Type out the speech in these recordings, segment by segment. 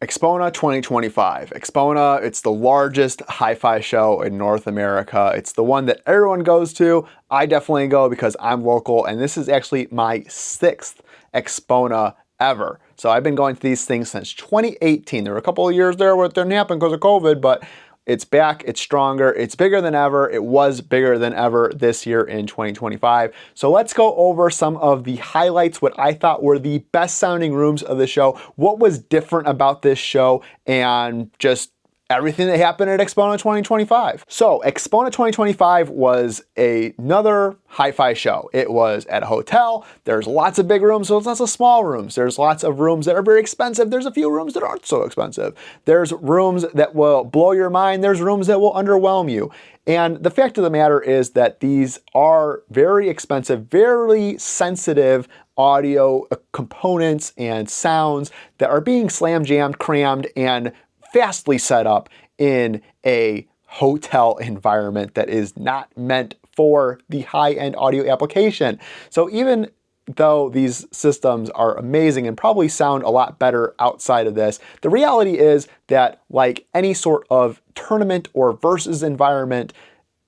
Axpona 2025. Axpona, it's the largest hi-fi show in North America. It's the one that everyone goes to. I definitely go because I'm local, and this is actually my 6th Axpona ever. So I've been going to these things since 2018. There were a couple of years there where it didn't happen because of COVID, but it's back, it's stronger, it's bigger than ever. It was bigger than ever this year in 2025. So let's go over some of the highlights, what I thought were the best sounding rooms of the show, what was different about this show, and just everything that happened at Axpona 2025. So Axpona 2025 was another hi-fi show. It was at a hotel. There's lots of big rooms, there's lots of small rooms. There's lots of rooms that are very expensive. There's a few rooms that aren't so expensive. There's rooms that will blow your mind. There's rooms that will underwhelm you. And the fact of the matter is that these are very expensive, very sensitive audio components and sounds that are being slam jammed, crammed, and fastly set up in a hotel environment that is not meant for the high-end audio application. So even though these systems are amazing and probably sound a lot better outside of this, the reality is that, like any sort of tournament or versus environment,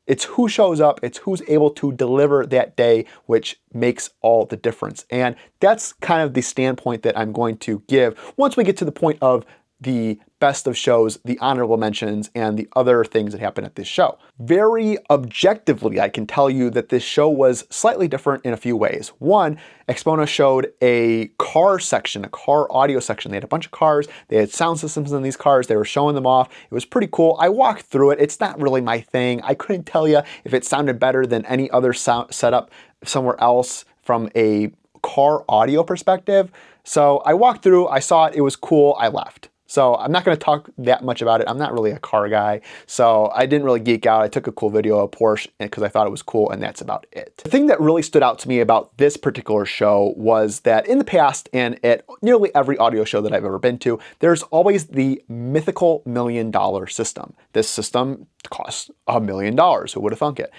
it's who shows up, it's who's able to deliver that day, which makes all the difference. And that's kind of the standpoint that I'm going to give once we get to the point of the best of shows, the honorable mentions, and the other things that happen at this show. Very objectively, I can tell you that this show was slightly different in a few ways. One, Axpona showed a car section, a car audio section. They had a bunch of cars, they had sound systems in these cars, they were showing them off. It was pretty cool. I walked through it. It's not really my thing. I couldn't tell you if it sounded better than any other sound setup somewhere else from a car audio perspective. So I walked through, I saw it, it was cool, I left. So I'm not going to talk that much about it. I'm not really a car guy, so I didn't really geek out. I took a cool video of Porsche because I thought it was cool, and that's about it. The thing that really stood out to me about this particular show was that in the past, and at nearly every audio show that I've ever been to, there's always the mythical $1 million system. This system costs $1 million. Who would have thunk it?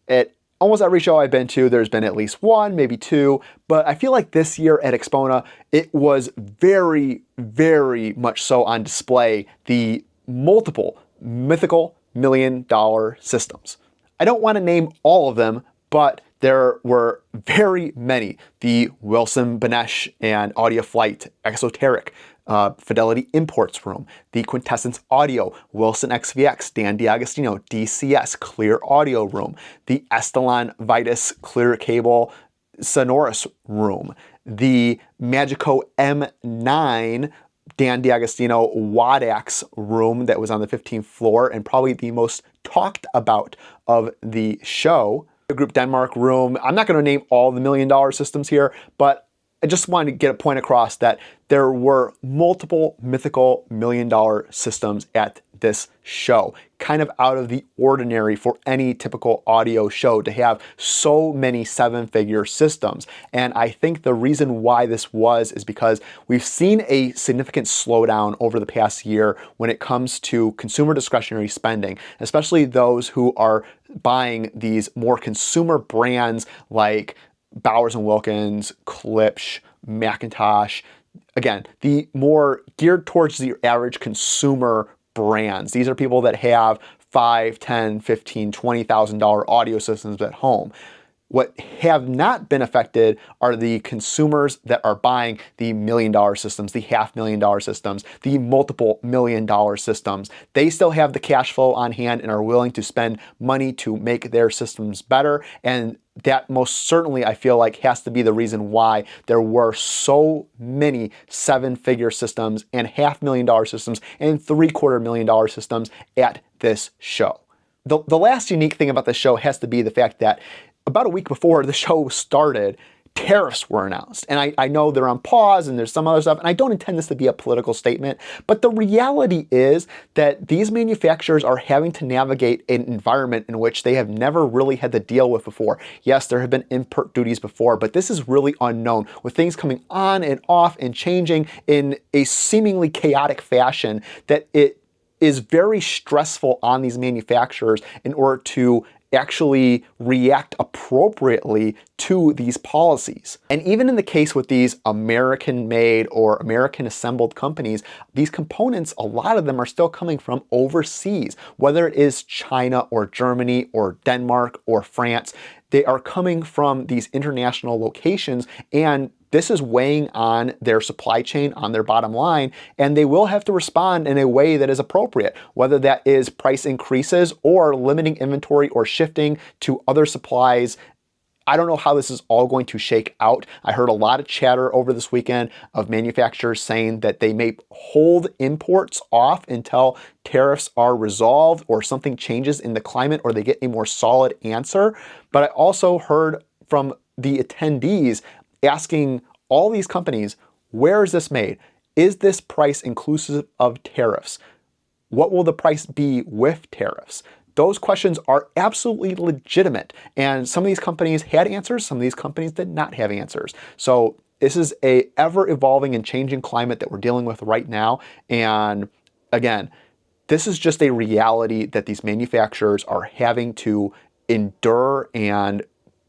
At almost every show I've been to, there's been at least one, maybe two, but I feel like this year at Axpona, it was very, very much so on display, the multiple mythical $1 million systems. I don't want to name all of them, but there were very many. The Wilson Benesch and Audioflight Exoteric, Fidelity Imports Room, the Quintessence Audio, Wilson XVX, Dan D'Agostino, DCS, Clear Audio Room, the Estelon Vitus Clear Cable Sonorous Room, the Magico M9 Dan D'Agostino Wadax room that was on the 15th floor and probably the most talked about of the show. The Group Denmark room. I'm not going to name all the $1 million systems here, but I just wanted to get a point across that there were multiple mythical $1 million systems at this show. Kind of out of the ordinary for any typical audio show to have so many 7-figure systems. And I think the reason why this was is because we've seen a significant slowdown over the past year when it comes to consumer discretionary spending, especially those who are buying these more consumer brands like Bowers & Wilkins, Klipsch, Macintosh. Again, the more geared towards the average consumer brands. These are people that have $5, $10, $15, $20,000 audio systems at home. What have not been affected are the consumers that are buying the $1 million systems, the $500,000 systems, the multiple $1 million systems. They still have the cash flow on hand and are willing to spend money to make their systems better. And that most certainly, I feel like, has to be the reason why there were so many 7-figure systems and $500,000 systems and $750,000 systems at this show. The last unique thing about this show has to be the fact that about a week before the show started, tariffs were announced. And I know they're on pause and there's some other stuff, and I don't intend this to be a political statement, but the reality is that these manufacturers are having to navigate an environment in which they have never really had to deal with before. Yes, there have been import duties before, but this is really unknown, with things coming on and off and changing in a seemingly chaotic fashion, that it is very stressful on these manufacturers in order to actually react appropriately to these policies. And even in the case with these American-made or American-assembled companies, these components, a lot of them are still coming from overseas, whether it is China or Germany or Denmark or France. They are coming from these international locations, and this is weighing on their supply chain, on their bottom line, and they will have to respond in a way that is appropriate, whether that is price increases or limiting inventory or shifting to other supplies. I don't know how this is all going to shake out. I heard a lot of chatter over this weekend of manufacturers saying that they may hold imports off until tariffs are resolved or something changes in the climate or they get a more solid answer. But I also heard from the attendees asking all these companies, where is this made? Is this price inclusive of tariffs? What will the price be with tariffs? Those questions are absolutely legitimate. And some of these companies had answers, some of these companies did not have answers. So this is a ever evolving and changing climate that we're dealing with right now. And again, this is just a reality that these manufacturers are having to endure and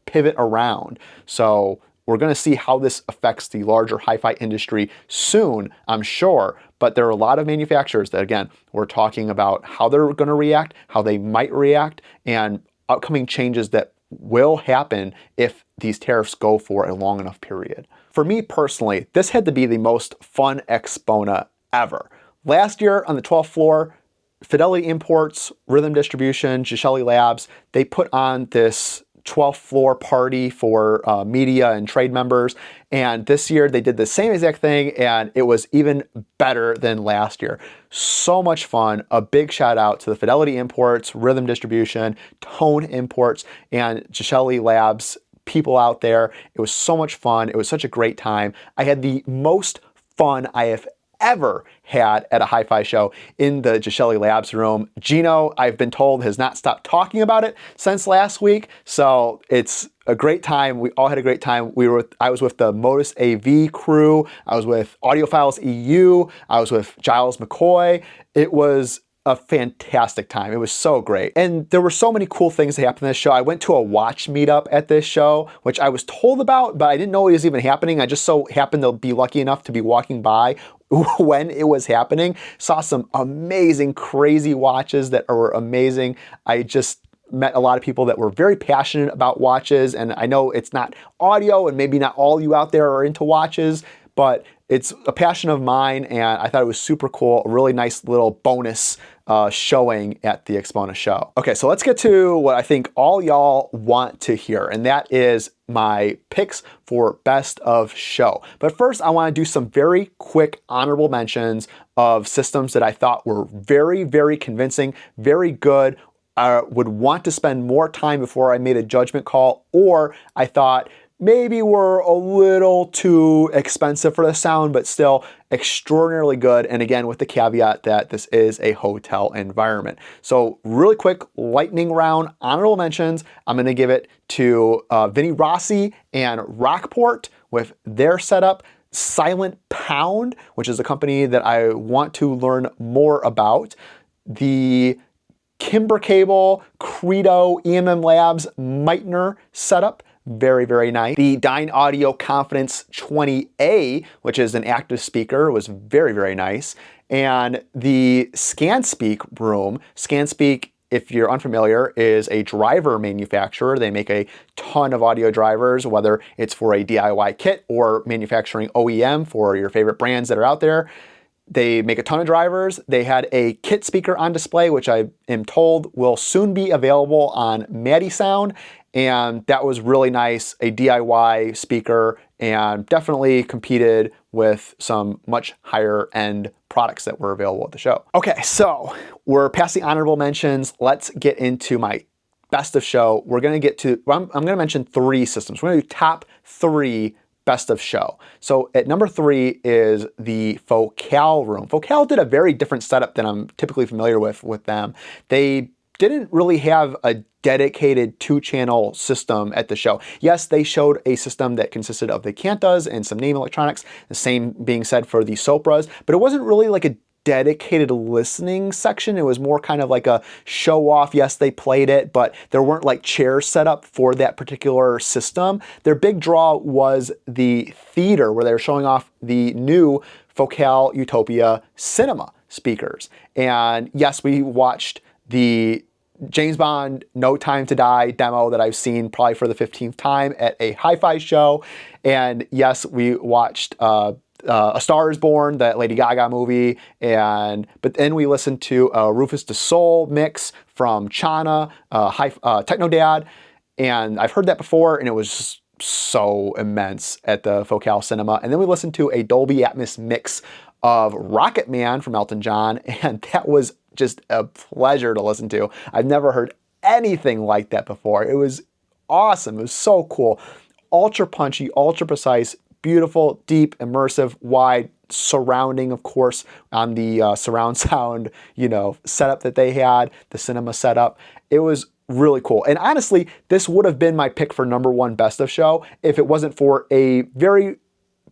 pivot around. So we're going to see how this affects the larger HiFi industry soon, I'm sure. But there are a lot of manufacturers that, again, we're talking about how they're going to react, how they might react, and upcoming changes that will happen if these tariffs go for a long enough period. For me personally, this had to be the most fun Axpona ever. Last year on the 12th floor, Fidelity Imports, Rhythm Distribution, Gishelli Labs, they put on this 12th floor party for media and trade members. And this year they did the same exact thing, and it was even better than last year. So much fun. A big shout out to the Fidelity Imports, Rhythm Distribution, Tone Imports, and Gishelli Labs people out there. It was so much fun. It was such a great time. I had the most fun I have ever had at a HiFi show in the Gishelli Labs room. Gino, I've been told, has not stopped talking about it since last week. So it's a great time. We all had a great time. I was with the Modus AV crew. I was with Audiophiles EU. I was with Giles McCoy. It was a fantastic time. It was so great. And there were so many cool things that happened in this show. I went to a watch meetup at this show, which I was told about, but I didn't know it was even happening. I just so happened to be lucky enough to be walking by when it was happening. Saw some amazing, crazy watches that were amazing. I just met a lot of people that were very passionate about watches, and I know it's not audio, and maybe not all you out there are into watches, but it's a passion of mine, and I thought it was super cool. A really nice little bonus showing at the Axpona show. Okay, so let's get to what I think all y'all want to hear, and that is my picks for best of show. But first, I want to do some very quick honorable mentions of systems that I thought were very, very convincing, very good. I would want to spend more time before I made a judgment call, or I thought maybe were a little too expensive for the sound, but still extraordinarily good. And again, with the caveat that this is a hotel environment. So really quick lightning round, honorable mentions. I'm gonna give it to Vinny Rossi and Rockport with their setup. Silent Pound, which is a company that I want to learn more about. The Kimber Cable, Credo, EMM Labs, Meitner setup. Very, very nice. The Dynaudio Confidence 20A, which is an active speaker, was very, very nice. And the ScanSpeak room, ScanSpeak, if you're unfamiliar, is a driver manufacturer. They make a ton of audio drivers, whether it's for a DIY kit or manufacturing OEM for your favorite brands that are out there. They make a ton of drivers. They had a kit speaker on display, which I am told will soon be available on Maddie Sound. And that was really nice, a DIY speaker, and definitely competed with some much higher end products that were available at the show. Okay, so we're past the honorable mentions. Let's get into my best of show. We're gonna get to, I'm gonna mention 3 systems. We're gonna do top 3 best of show. So at number 3 is the Focal room. Focal did a very different setup than I'm typically familiar with them. They didn't really have a dedicated 2-channel system at the show. Yes, they showed a system that consisted of the Cantas and some name electronics, the same being said for the Sopras, but it wasn't really like a dedicated listening section. It was more kind of like a show off. Yes, they played it, but there weren't like chairs set up for that particular system. Their big draw was the theater where they were showing off the new Focal Utopia Cinema speakers. And yes, we watched the James Bond No Time to Die demo that I've seen probably for the 15th time at a HiFi show. And yes, we watched A Star is Born, that Lady Gaga movie, but then we listened to a Rufus Du Sol mix from Chana, Techno Dad, and I've heard that before, and it was just so immense at the Focal Cinema. And then we listened to a Dolby Atmos mix of Rocket Man from Elton John, and that was just a pleasure to listen to. I've never heard anything like that before. It was awesome. It was so cool. Ultra punchy, ultra precise, beautiful, deep, immersive, wide, surrounding, of course, on the surround sound, setup that they had, the cinema setup. It was really cool. And honestly, this would have been my pick for #1 best of show if it wasn't for a very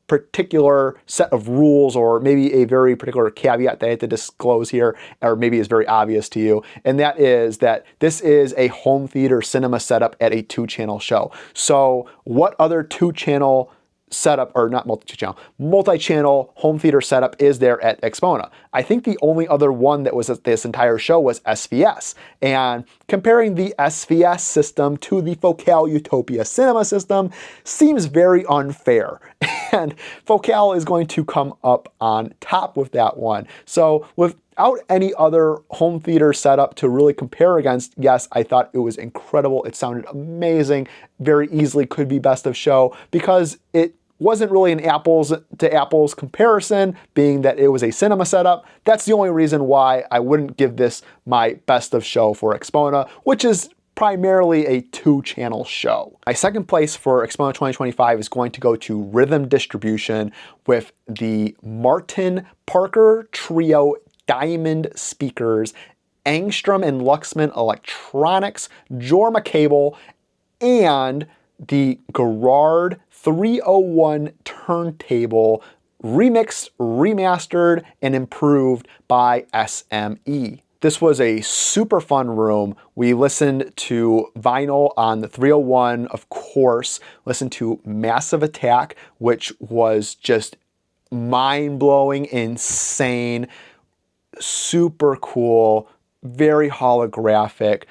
particular set of rules, or maybe a very particular caveat that I had to disclose here, or maybe is very obvious to you. And that is that this is a home theater cinema setup at a 2-channel show. So what other 2-channel setup, or not multi-channel home theater setup is there at Axpona? I think the only other one that was at this entire show was SVS. And comparing the SVS system to the Focal Utopia Cinema system seems very unfair. And Focal is going to come up on top with that one. So without any other home theater setup to really compare against, yes, I thought it was incredible. It sounded amazing. Very easily could be best of show because it wasn't really an apples to apples comparison, being that it was a cinema setup. That's the only reason why I wouldn't give this my best of show for Axpona, which is primarily a 2-channel show. My second place for Axpona 2025 is going to go to Rhythm Distribution with the Martin Parker Trio Diamond speakers, Angstrom and Luxman electronics, Jorma cable, and the Garrard 301 turntable, remixed, remastered, and improved by SME. This was a super fun room. We listened to vinyl on the 301, of course, listened to Massive Attack, which was just mind-blowing, insane, super cool, very holographic,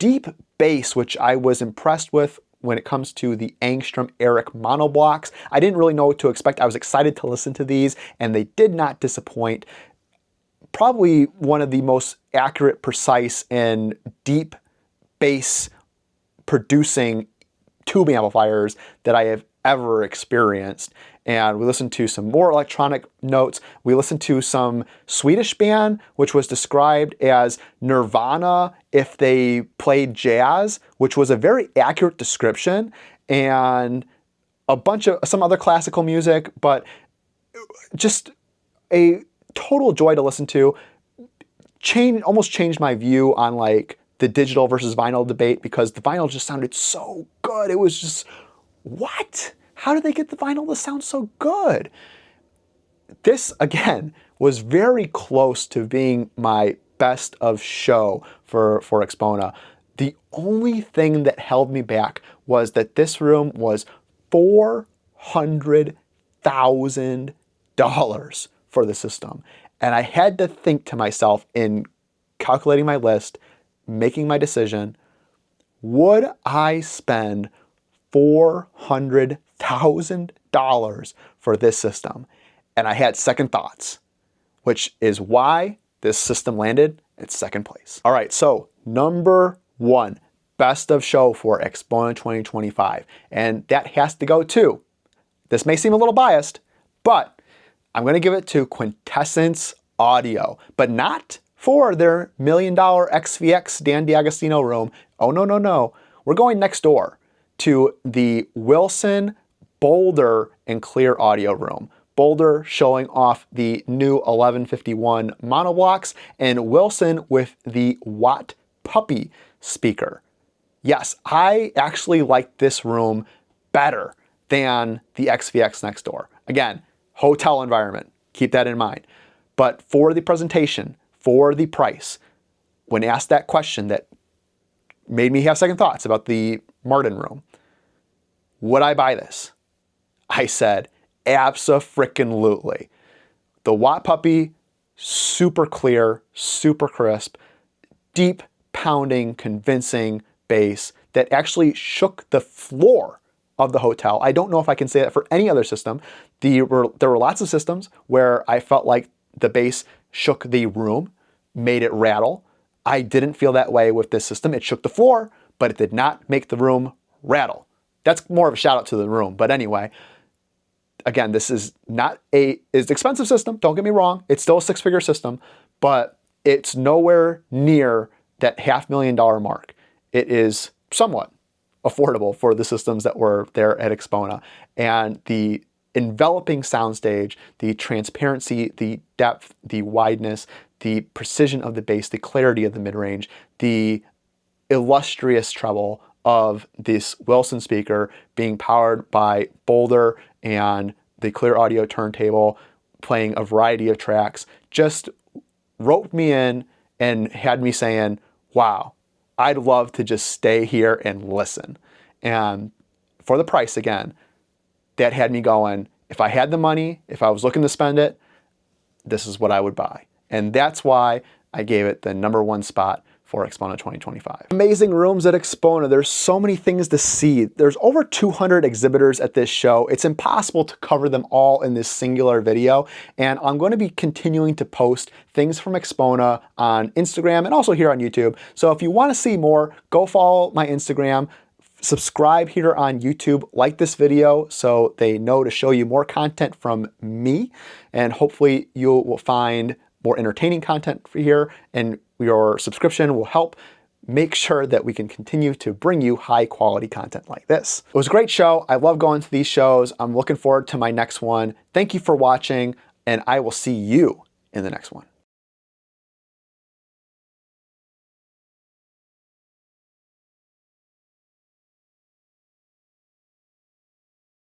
deep bass, which I was impressed with when it comes to the Angstrom Eric monoblocks. I didn't really know what to expect. I was excited to listen to these, and they did not disappoint. Probably one of the most accurate, precise, and deep bass producing tube amplifiers that I have ever experienced. And we listened to some more electronic notes. We listened to some Swedish band, which was described as Nirvana if they played jazz, which was a very accurate description, and a bunch of some other classical music, but just a total joy to listen to. Almost changed my view on like the digital versus vinyl debate, because the vinyl just sounded so good. It was just, what? How did they get the vinyl to sound so good? This, again, was very close to being my best of show for Axpona. The only thing that held me back was that this room was $400,000 for the system. And I had to think to myself in calculating my list, making my decision, would I spend $400,000 for this system? And I had second thoughts, which is why this system landed at second place. All right, so #1, best of show for Axpona 2025. And that has to go to, this may seem a little biased, but I'm gonna give it to Quintessence Audio, but not for their $1 million XVX Dan D'Agostino room. Oh, no. We're going next door to the Wilson Boulder and Clear Audio room. Boulder showing off the new 1151 monoblocks, and Wilson with the Watt Puppy speaker. Yes, I actually like this room better than the XVX next door. Again, hotel environment, keep that in mind. But for the presentation, for the price, when asked that question that made me have second thoughts about the Martin room, would I buy this? I said, abso-frickin-lutely. The Watt Puppy, super clear, super crisp, deep pounding, convincing bass that actually shook the floor of the hotel. I don't know if I can say that for any other system. There were lots of systems where I felt like the bass shook the room, made it rattle. I didn't feel that way with this system. It shook the floor, but it did not make the room rattle. That's more of a shout out to the room. But anyway, again, this is not it's an expensive system. Don't get me wrong. It's still a six-figure system, but it's nowhere near that $500,000 mark. It is somewhat affordable for the systems that were there at Axpona. And the enveloping soundstage, the transparency, the depth, the wideness, the precision of the bass, the clarity of the mid-range, the illustrious treble of this Wilson speaker being powered by Boulder and the Clear Audio turntable, playing a variety of tracks, just roped me in and had me saying, wow, I'd love to just stay here and listen. And for the price, again, that had me going, if I had the money, if I was looking to spend it, this is what I would buy. And that's why I gave it the #1 spot for Axpona 2025. Amazing rooms at Axpona. There's so many things to see. There's over 200 exhibitors at this show. It's impossible to cover them all in this singular video. And I'm going to be continuing to post things from Axpona on Instagram and also here on YouTube. So if you want to see more, go follow my Instagram. Subscribe here on YouTube, like this video so they know to show you more content from me, and hopefully you will find more entertaining content for here, and your subscription will help make sure that we can continue to bring you high quality content like this. It was a great show. I love going to these shows. I'm looking forward to my next one. Thank you for watching, and I will see you in the next one.